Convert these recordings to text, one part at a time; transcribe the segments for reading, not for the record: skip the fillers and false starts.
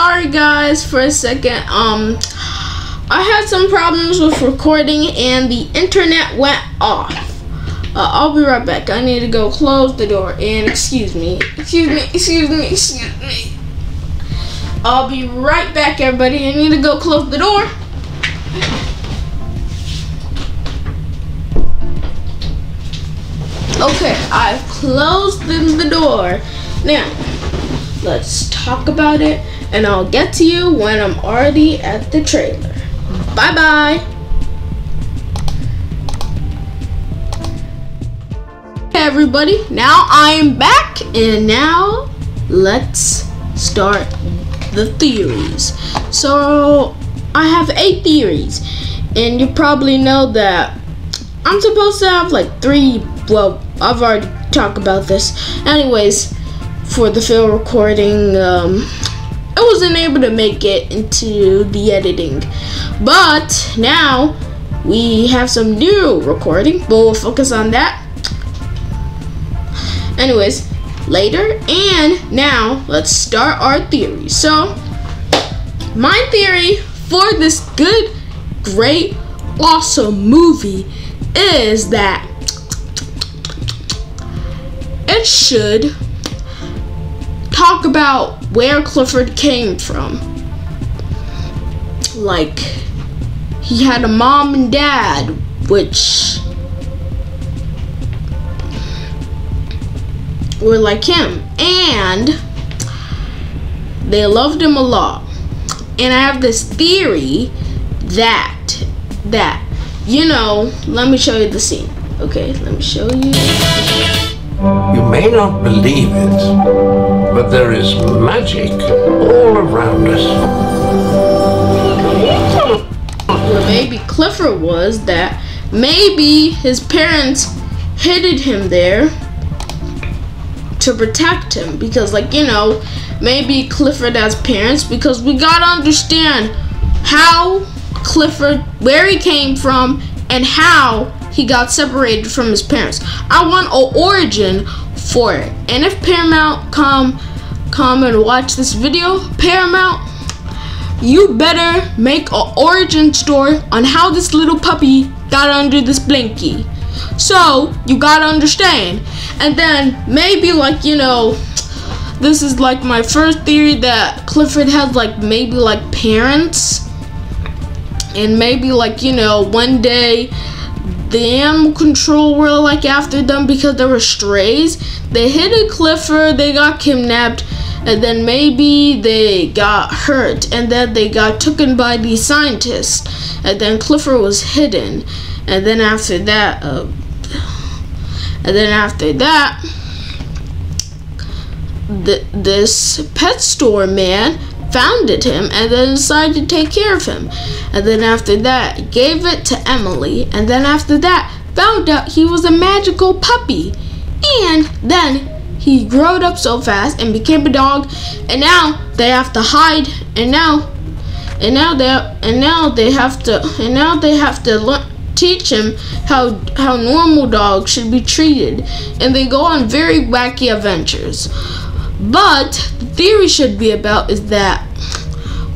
sorry guys for a second. I had some problems with recording and the internet went off. I'll be right back. I need to go close the door and excuse me. I'll be right back, everybody. I need to go close the door. Okay, I've closed the door. Now, let's talk about it, and I'll get to you when I'm already at the trailer. Bye-bye. Hey everybody, now I'm back, and now let's start the theories. So, I have 8 theories, and you probably know that I'm supposed to have like 3, well, I've already talked about this. Anyways, for the field recording, I wasn't able to make it into the editing. But now we have some new recording, but we'll focus on that. Anyways, later. And now let's start our theory. So, my theory for this good, great, awesome movie is that it should talk about where Clifford came from. Like, he had a mom and dad, which were like him, and they loved him a lot. And I have this theory that you know, let me show you the scene. Okay, let me show you. You may not believe it, but there is magic all around us. Where maybe Clifford was, that maybe his parents hid him there to protect him, because, like, you know, maybe Clifford has parents, because we gotta understand how Clifford, where he came from, and how he got separated from his parents. I want an origin for it. And if Paramount come and watch this video, Paramount, you better make an origin story on how this little puppy got under this blankie. So you gotta understand. And then maybe, like, you know, this is like my first theory, that Clifford has like maybe like parents, and maybe, like, you know, one day the animal control were like after them because they were strays. They hit Clifford, they got kidnapped, and then maybe they got hurt, and then they got taken by these scientists, and then Clifford was hidden, and then after that, this pet store man founded him and then decided to take care of him, and then after that gave it to Emily, and then after that found out he was a magical puppy, and then he grew up so fast and became a dog, and now they have to hide, and now they have to teach him how normal dogs should be treated, and they go on very wacky adventures. But the theory should be about is that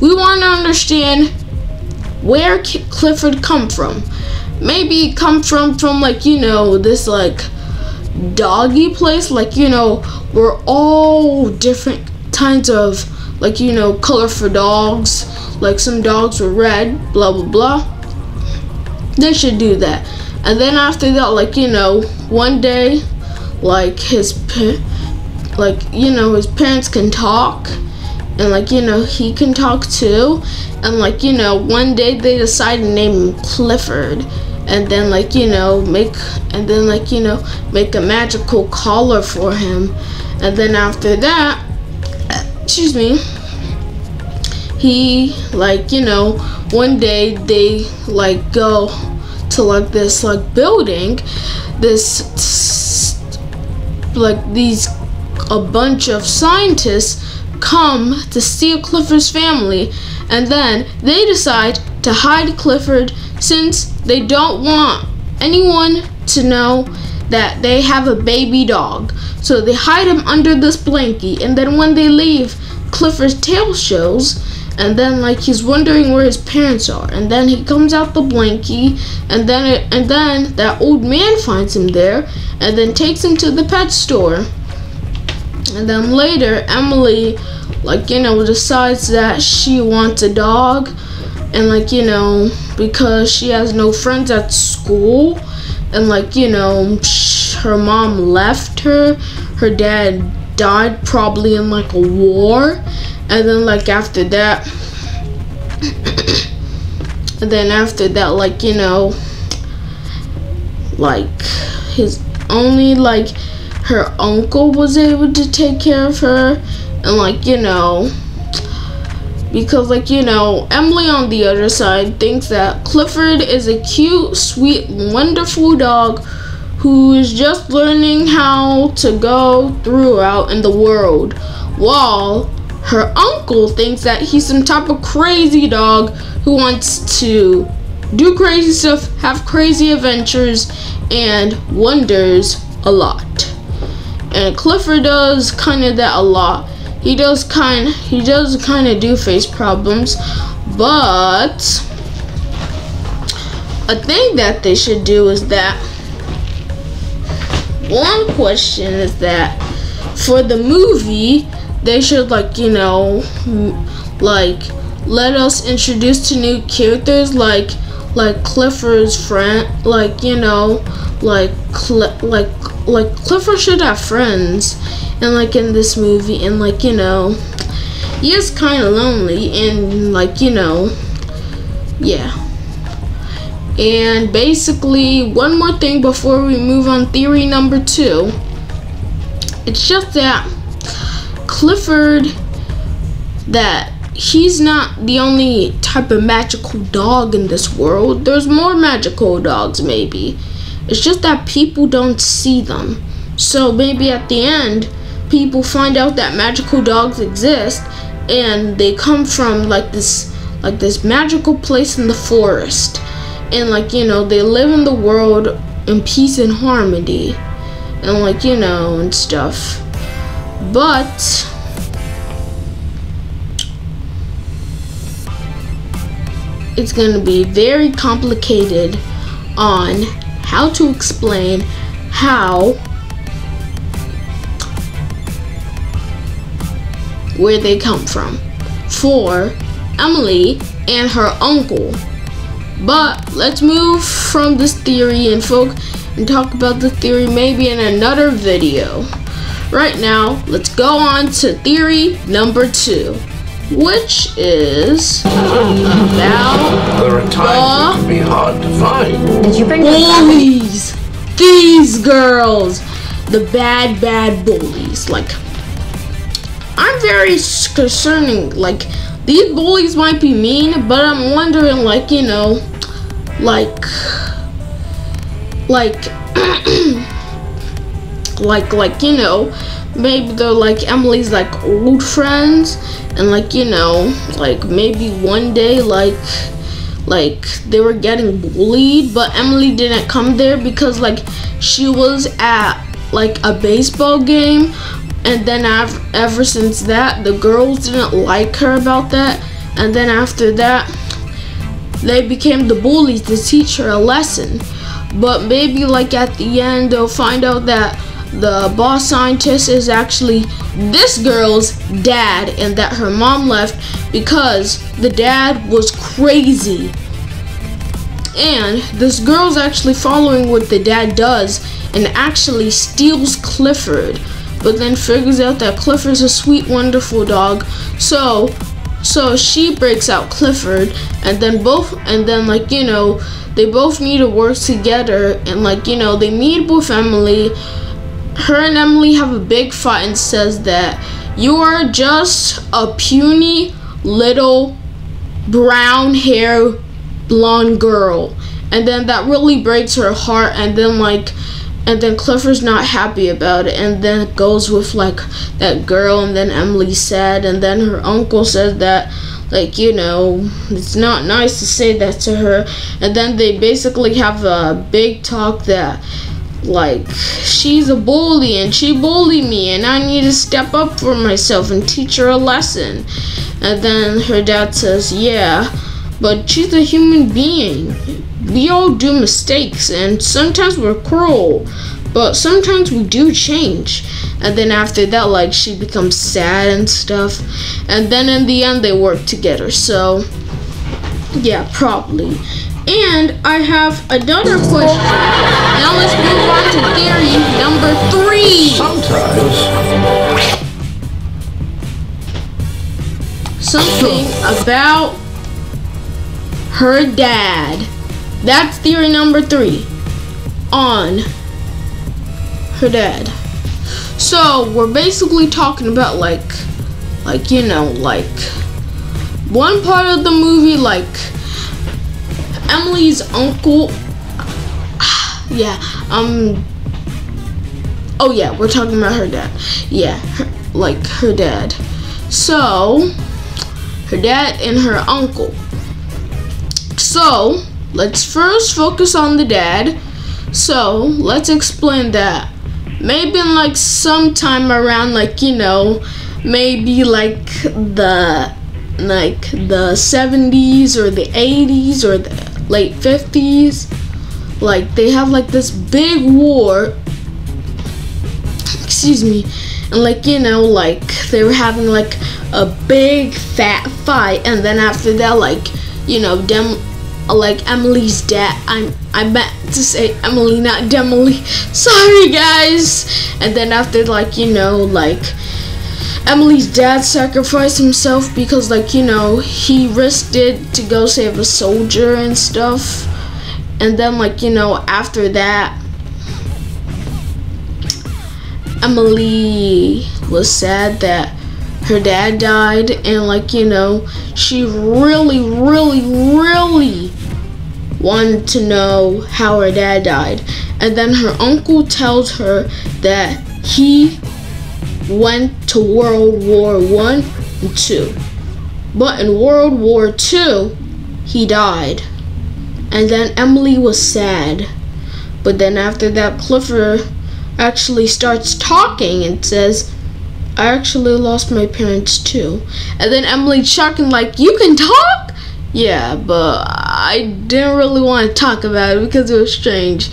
we want to understand where Clifford come from. Maybe come from like, you know, this like doggy place, like, you know, we're all different kinds of, like, you know, colorful dogs, like some dogs were red, blah blah blah. They should do that. And then after that, like, you know, one day, like, his parents can talk, and, like, you know, he can talk too, and, like, you know, one day they decide to name him Clifford, and then, like, you know, make a magical collar for him, and then after that, excuse me, he, like, you know, one day they, like, go to, like, this, like, building, this, like, a bunch of scientists come to steal Clifford's family, and then they decide to hide Clifford since they don't want anyone to know that they have a baby dog. So they hide him under this blankie, and then when they leave, Clifford's tail shows, and then like he's wondering where his parents are, and then he comes out the blankie, and then that old man finds him there, and then takes him to the pet store. And then later, Emily, like, you know, decides that she wants a dog, and like, you know, because she has no friends at school, and like, you know, her mom left her, her dad died probably in like a war, and then like after that, and then after that, like, you know, like his only like her uncle was able to take care of her, and like, you know, because like, you know, Emily on the other side thinks that Clifford is a cute, sweet, wonderful dog who is just learning how to go throughout in the world, while her uncle thinks that he's some type of crazy dog who wants to do crazy stuff, have crazy adventures, and wonders a lot. And Clifford does kind of that a lot. He does kind of do face problems, but a thing that they should do is that, one question is that for the movie they should, like, you know, like let us introduce to new characters like Clifford's friend, like, you know, like Clifford should have friends, and like in this movie, and like, you know, he is kind of lonely, and like, you know, yeah. And basically, one more thing before we move on theory number 2. It's just that Clifford, that he's not the only type of magical dog in this world. There's more magical dogs maybe. It's just that people don't see them. So maybe at the end, people find out that magical dogs exist, and they come from like this magical place in the forest. And like, you know, they live in the world in peace and harmony, and like, you know, and stuff. But it's gonna be very complicated on how to explain where they come from for Emily and her uncle. But let's move from this theory and talk about the theory maybe in another video. Right now, let's go on to theory number 2, which is about There are times it can be hard to find. Did you bring bullies. These girls, the bad bullies. Like, I'm very concerning. Like, these bullies might be mean, but I'm wondering, like, you know, like you know, maybe they're like Emily's like old friends, and like, you know, like maybe one day like they were getting bullied, but Emily didn't come there because like she was at like a baseball game, and then ever since that, the girls didn't like her about that, and then after that they became the bullies to teach her a lesson. But maybe like at the end they'll find out that the boss scientist is actually this girl's dad, and that her mom left because the dad was crazy, and this girl's actually following what the dad does and actually steals Clifford, but then figures out that Clifford's a sweet, wonderful dog. So she breaks out Clifford, and then like, you know, they both need to work together, and like, you know, they meet with Emily. Her and Emily have a big fight and says that you are just a puny little brown hair blonde girl, and then that really breaks her heart, and then Clifford's not happy about it, and then it goes with like that girl, and then Emily's sad, and then her uncle says that, like, you know, it's not nice to say that to her, and then they basically have a big talk that like she's a bully and she bullied me and I need to step up for myself and teach her a lesson. And then her dad says, yeah, but she's a human being. We all do mistakes and sometimes we're cruel, but sometimes we do change. And then after that, like, she becomes sad and stuff. And then in the end, they work together. So, yeah, probably. And I have another question. Now let's move on to theory number 3. Something about her dad. That's theory number 3 on her dad. So we're basically talking about like you know, like one part of the movie, like Emily's uncle. Yeah, oh yeah, we're talking about her dad. Yeah, like her dad. So her dad and her uncle. So let's first focus on the dad. So let's explain that. Maybe in like sometime around, like, you know, maybe like the 70s or the 80s or the late 50s, like they have like this big war, excuse me, and like, you know, like they were having like a big fat fight, and then after that, like, you know, like Emily's dad, I meant to say Emily, not Demily, sorry guys. And then after, like, you know, like Emily's dad sacrificed himself because, like, you know, he risked it to go save a soldier and stuff. And then, like, you know, after that, Emily was sad that her dad died, and like, you know, she really wanted to know how her dad died. And then her uncle tells her that he went to World War I and II, but in World War II he died. And then Emily was sad, but then after that, Clifford actually starts talking and says, I actually lost my parents too. And then Emily's shocking, like, you can talk? Yeah, but I didn't really want to talk about it because it was strange.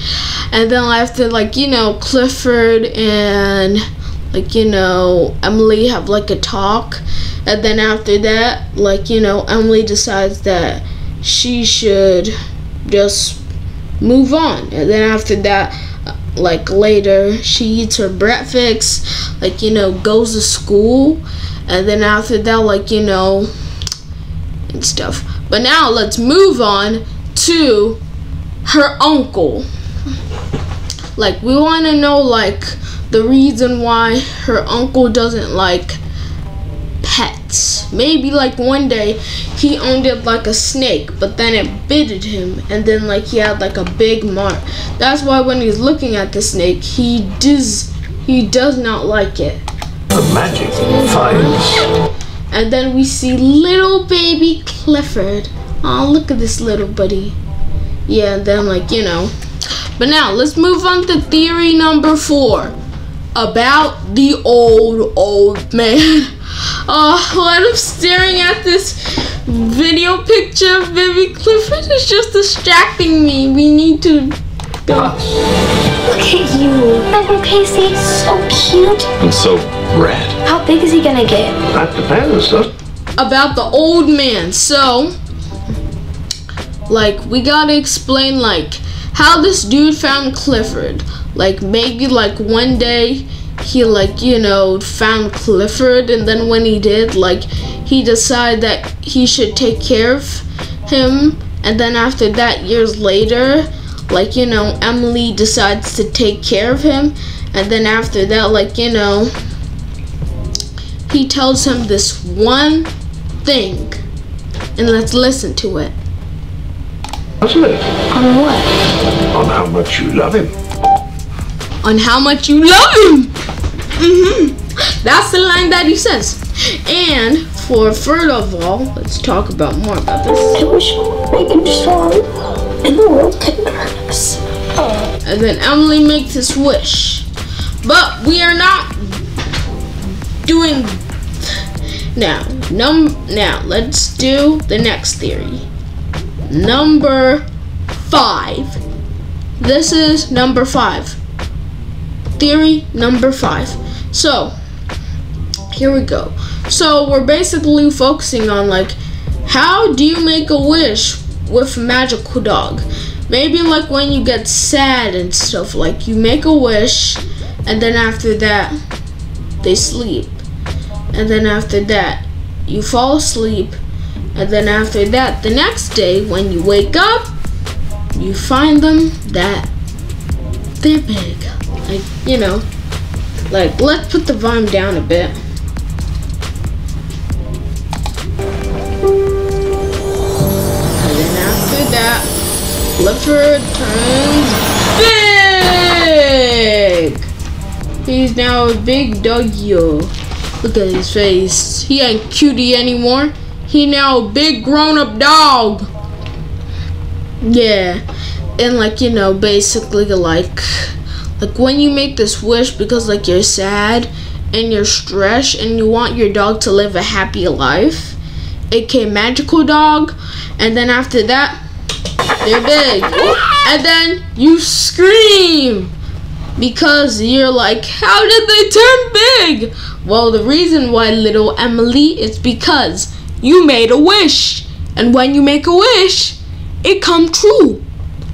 And then after, like, you know, Clifford and, like, you know, Emily have like a talk. And then after that, like, you know, Emily decides that she should just move on. And then after that, like later, she eats her breakfast, like, you know, goes to school, and then after that, like, you know, and stuff. But now let's move on to her uncle. Like, we want to know, like, the reason why her uncle doesn't like pets. Maybe like one day he owned it like a snake, but then it bit him, and then like he had like a big mark. That's why when he's looking at the snake, he does not like it. The magic finds. And then we see little baby Clifford. Oh, look at this little buddy. Yeah, and then, like, you know. But now let's move on to theory number 4 about the old man. When I'm staring at this video picture of baby Clifford, is just distracting me. We need to go. Look at you. Uncle Casey, so cute. I'm so red. How big is he gonna get? That depends, huh? About the old man. So, like, we gotta explain, like, how this dude found Clifford. Like, maybe, like, one day he, like, you know, found Clifford, and then when he did, like, he decided that he should take care of him. And then after that, years later, like, you know, Emily decides to take care of him. And then after that, like, you know, he tells him this one thing, and let's listen to it. Wasn't it? On what? On how much you love him. On how much you love him. That's the line that he says. And for third of all, let's talk about more about this. I wish my biggest song in the world could hurt us. And then Emily makes this wish. But we are not doing now. Now let's do the next theory. Number 5. This is number 5. Theory number 5. So here we go. So we're basically focusing on like, how do you make a wish with a magical dog? Maybe like when you get sad and stuff, like you make a wish and then after that they sleep, and then after that you fall asleep, and then after that the next day when you wake up you find them that they're big. Like, you know, like let's put the volume down a bit. And then after that Clifford turns big. He's now a big doggy. Look at his face. He ain't cutie anymore. He now a big grown-up dog. Yeah. And like, you know, basically like when you make this wish because like you're sad and you're stressed and you want your dog to live a happy life, aka magical dog, and then after that they're big, and then you scream because you're like, how did they turn big? Well, the reason why, little Emily, is because you made a wish, and when you make a wish it come true,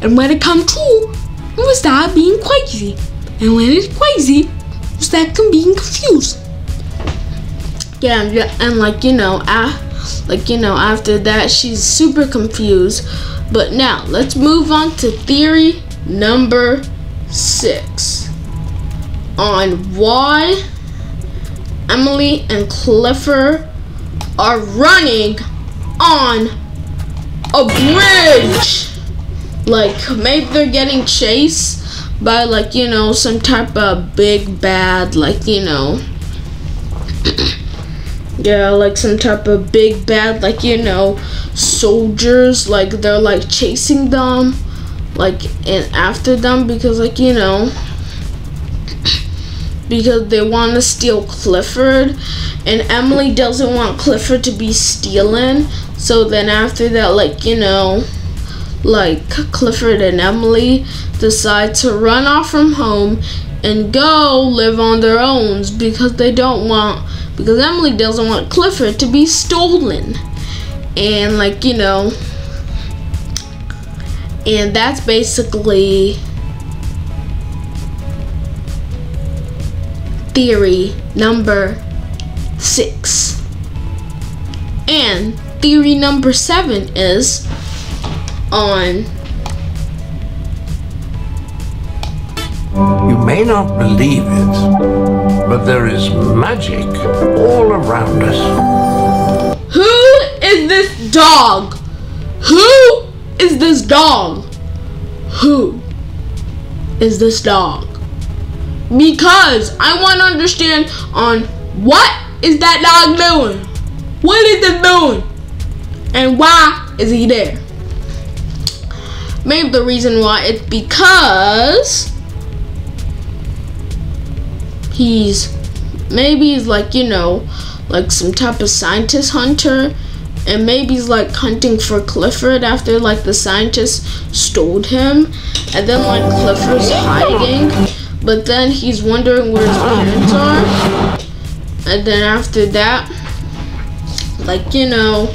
and when it come true you start being crazy, and when it's crazy you start being confused. Yeah, and like, you know, after that she's super confused. But now let's move on to theory number 6 on why Emily and Clifford are running on a bridge. Like maybe they're getting chased by like, you know, some type of big bad, like, you know, yeah, like some type of big bad, like, you know, soldiers, like they're like chasing them, like, and after them because like, you know, because they want to steal Clifford, and Emily doesn't want Clifford to be stealing. So then after that, like, you know, like Clifford and Emily decide to run off from home and go live on their own because Emily doesn't want Clifford to be stolen. And like, you know, and that's basically theory number 6. And theory number 7 is on, You may not believe it, but there is magic all around us. who is this dog? Who is this dog? Who is this dog? Because I want to understand on what is that dog doing? What is it doing? And why is he there? Maybe the reason why it's because he's like, you know, like some type of scientist hunter, and maybe he's like hunting for Clifford after like the scientist stole him, and then like Clifford's hiding, but then he's wondering where his parents are, and then after that, like, you know,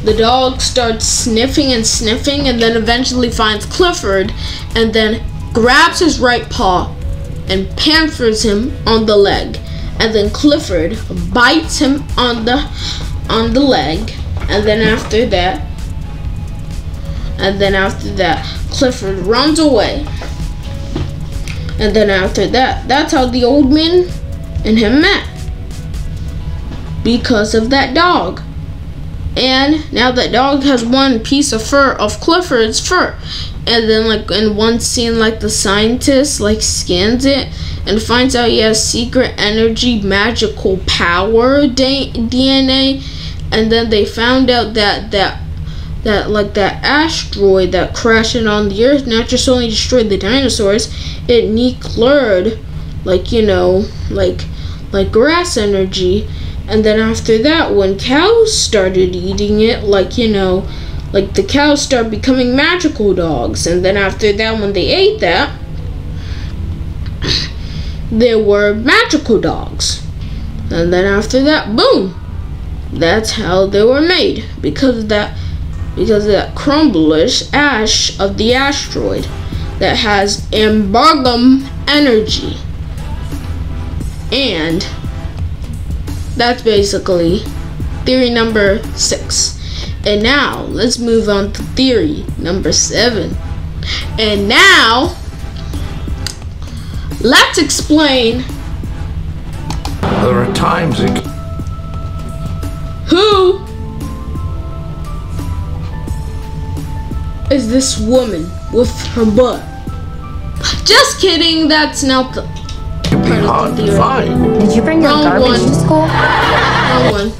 the dog starts sniffing and sniffing, and then eventually finds Clifford, and then grabs his right paw and pampers him on the leg, and then Clifford bites him on the leg, and then after that Clifford runs away, and then after that, that's how the old man and him met, because of that dog. And now that dog has one piece of fur of Clifford's fur, and then like in one scene, like the scientist like scans it and finds out he has secret energy magical power DNA, and then they found out that that asteroid that crashed in on the Earth not just only destroyed the dinosaurs, it nucleared like grass energy. And then after that, when cows started eating it, like the cows start becoming magical dogs. And then after that, when they ate that, they were magical dogs. And then after that, boom, that's how they were made, because of that crumblish ash of the asteroid that has embargum energy. And that's basically theory number 6. And now let's move on to theory number 7. And now let's explain There are times it... who is this woman with her butt. Just kidding, that's not the can be hard to find. Did you bring your garbage to school? Wrong one.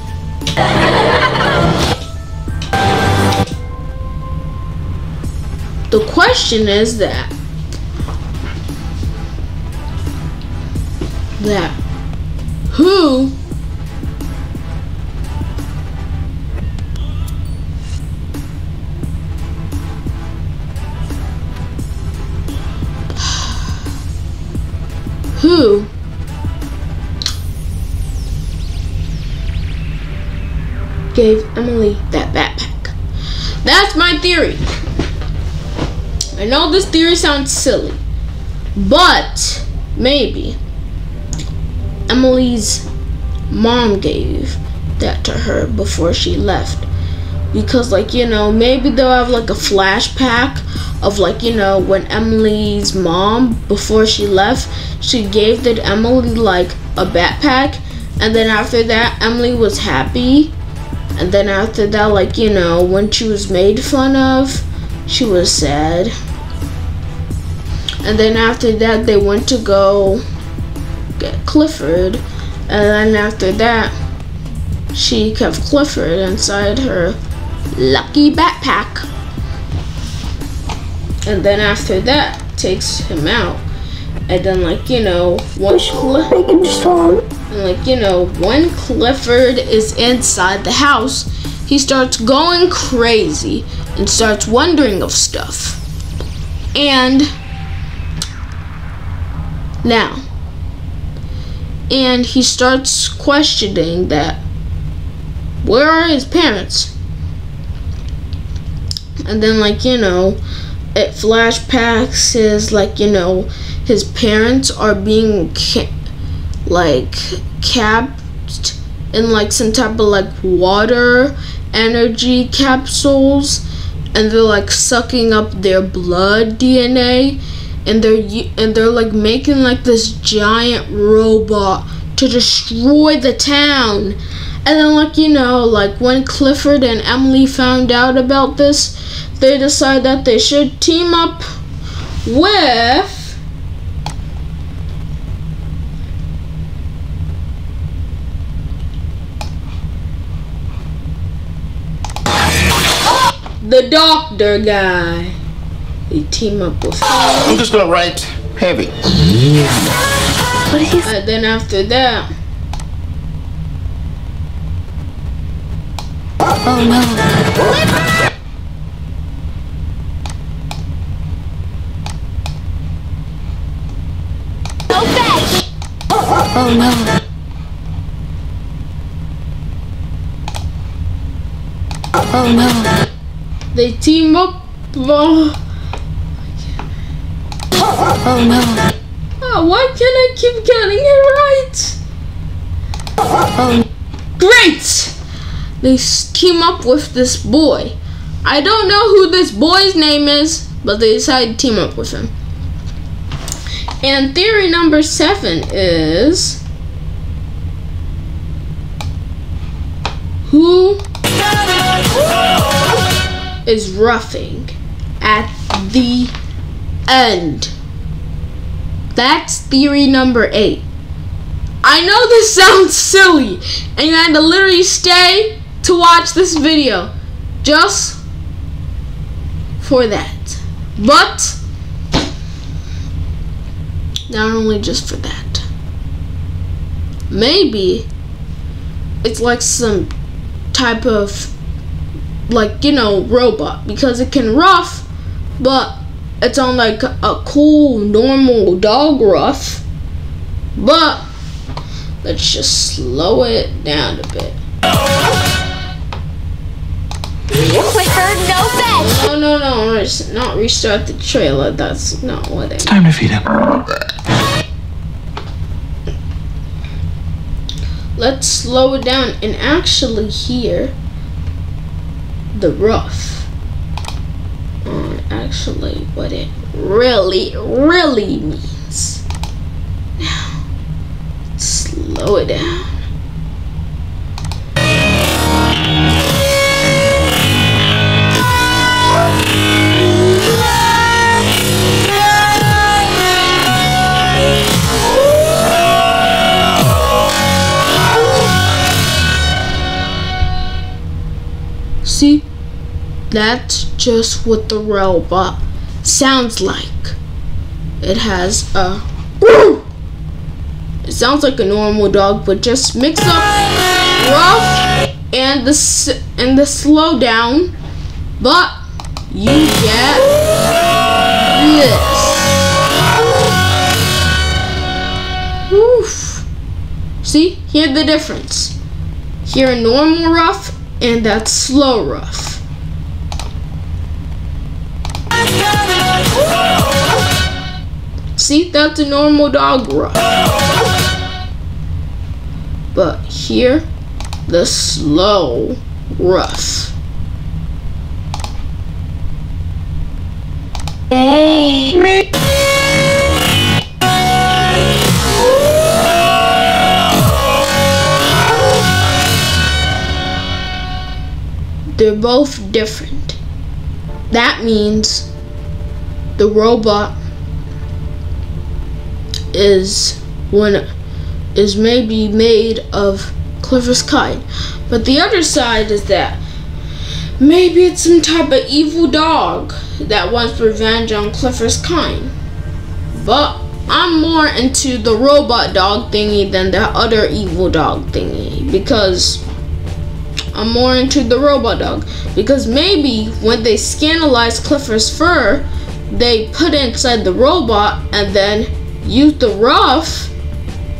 The question is that who gave Emily that backpack? That's my theory. I know this theory sounds silly, but maybe Emily's mom gave that to her before she left. Because maybe they'll have like a flashback of when Emily's mom, before she left, she gave that Emily like a backpack, and then after that Emily was happy, and then after that when she was made fun of, she was sad, and then after that they went to go get Clifford, and then after that she kept Clifford inside her lucky backpack, and then after that takes him out, and then when Clifford is inside the house, he starts going crazy and starts wondering of stuff. And he starts questioning that, where are his parents? And then it flashbacks his parents are being capped in some type of water energy capsules, and they're sucking up their blood DNA, and they're making this giant robot to destroy the town. And then when Clifford and Emily found out about this, they decide that they should team up with the doctor guy. They team up with him. I'm just gonna write heavy. What did you say? And then after that, Oh no. Oh no. Oh no. they team up. Oh no. Oh, why can't I keep getting it right? Oh. Great! They team up with this boy. I don't know who this boy's name is, but they decide to team up with him. And theory number 7 is, who is roughing at the end? That's theory number 8. I know this sounds silly, and you had to literally stay to watch this video just for that. But not only just for that. Maybe it's like some type of, like, you know, robot, because it can rough, but it's on like a cool normal dog rough. But let's just slow it down a bit. Clifford, no bed. No, not restart the trailer. That's not what it is. Time to feed him. Let's slow it down and actually hear the rough on actually what it really means. Now, slow it down. See, that's just what the robot sounds like. It has a it sounds like a normal dog, but just mix up rough and the slow down. But you get this. Woof. See, hear the difference. Hear a normal rough and that slow rough. See, that's a normal dog rough. But here, the slow rough. They're both different. That means the robot is maybe made of Clifford's kind, but the other side is that maybe it's some type of evil dog that wants revenge on Clifford's kind. But I'm more into the robot dog thingy than the other evil dog thingy, because I'm more into the robot dog, because maybe when they scandalized Clifford's fur, they put it inside the robot and then used the rough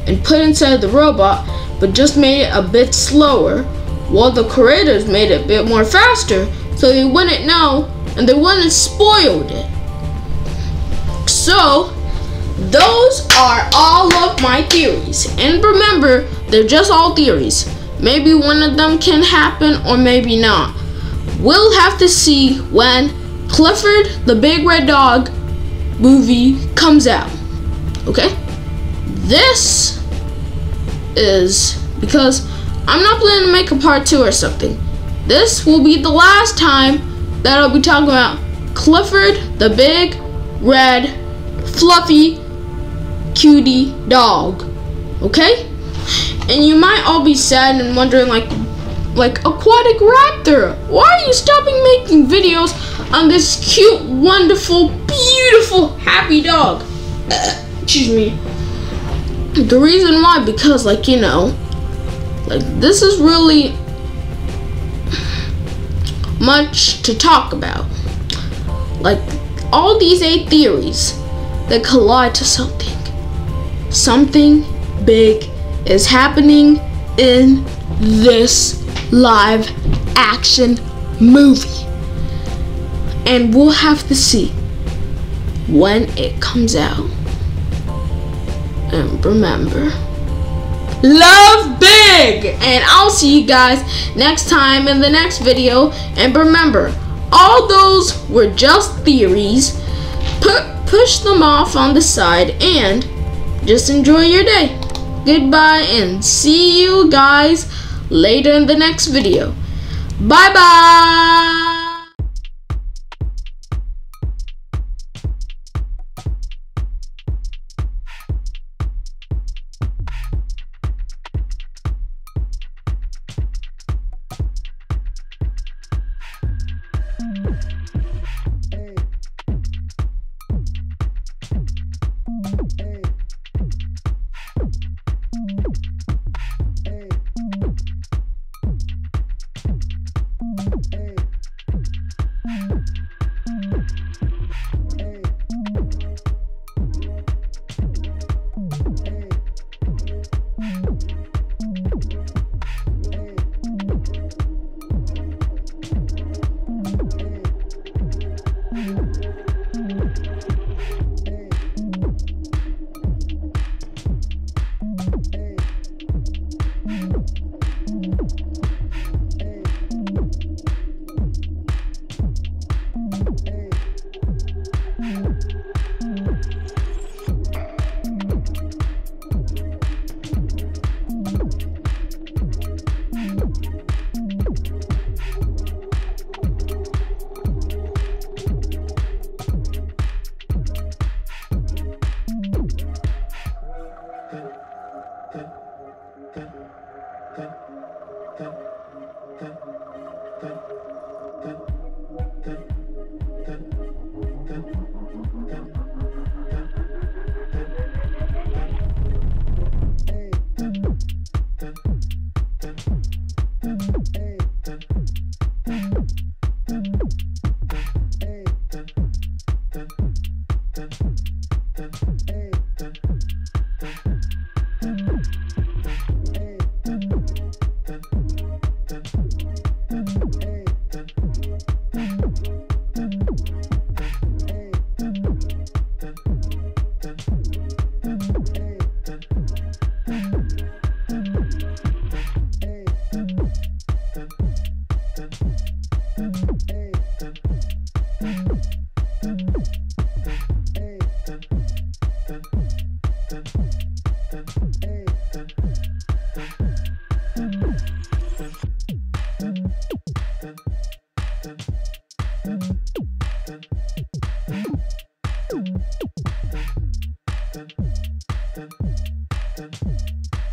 and put inside the robot, but just made it a bit slower, while the creators made it a bit more faster, so they wouldn't know and they wouldn't spoil it. So those are all of my theories, and remember, they're just all theories. Maybe one of them can happen or maybe not. We'll have to see when Clifford the Big Red Dog movie comes out. Okay? This is because I'm not planning to make a part 2 or something. This will be the last time that I'll be talking about Clifford the Big Red Fluffy Cutie Dog. Okay? And you might all be sad and wondering, like Aquatic Raptor, why are you stopping making videos on this cute, wonderful, beautiful, happy dog? Excuse me. The reason why, because, like, you know, like, this is really much to talk about. Like, all these 8 theories that collide to something. Something big is happening in this live action movie, and we'll have to see when it comes out. And remember, love big, and I'll see you guys next time in the next video. And remember, all those were just theories. Push them off on the side and just enjoy your day. Goodbye, and see you guys later in the next video. Bye bye.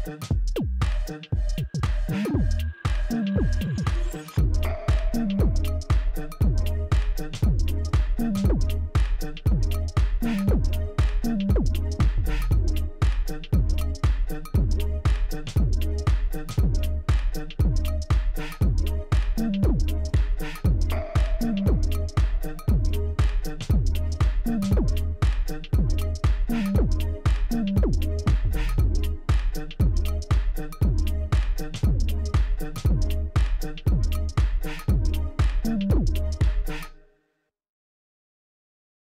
Dun.